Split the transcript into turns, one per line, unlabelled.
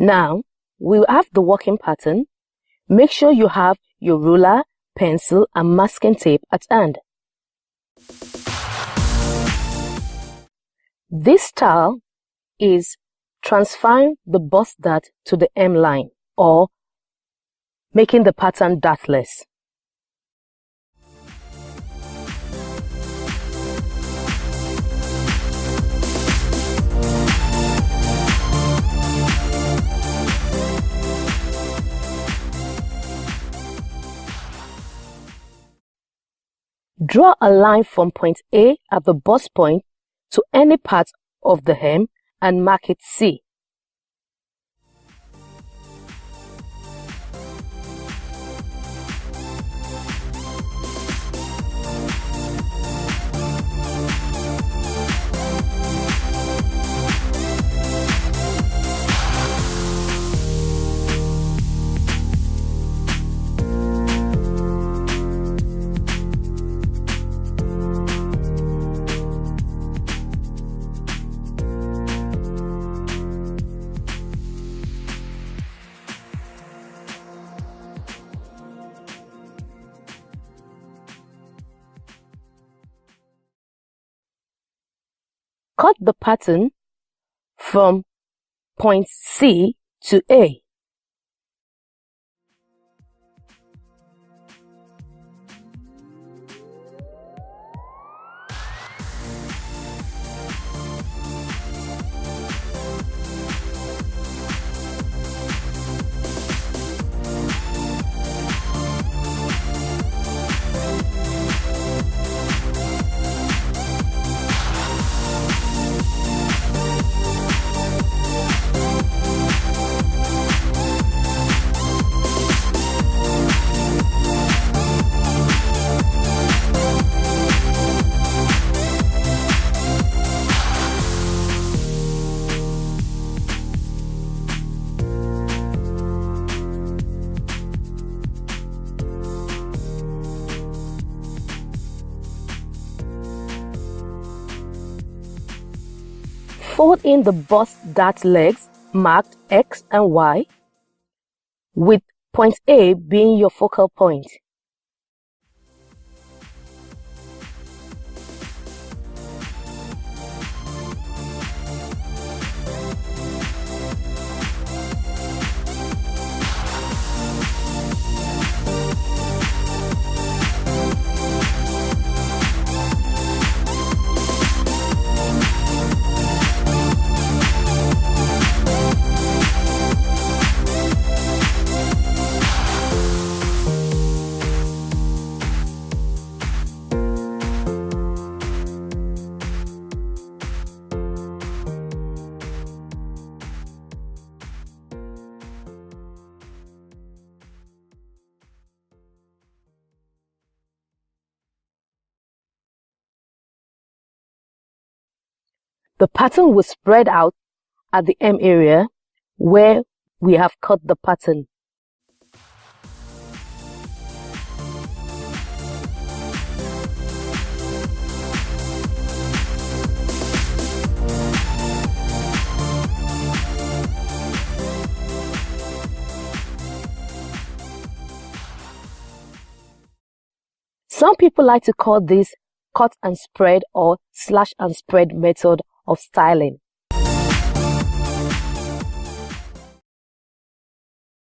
Now, we'll have the working pattern. Make sure you have your ruler, pencil and masking tape at hand. This style is transferring the bust dart to the hem line or making the pattern dartless. Draw a line from point A at the bust point to any part of the hem and mark it C. Cut the pattern from point C to A. Fold in the bust dart legs marked X and Y, with point A being your focal point. The pattern will spread out at the hem area where we have cut the pattern. Some people like to call this cut and spread or slash and spread method of styling.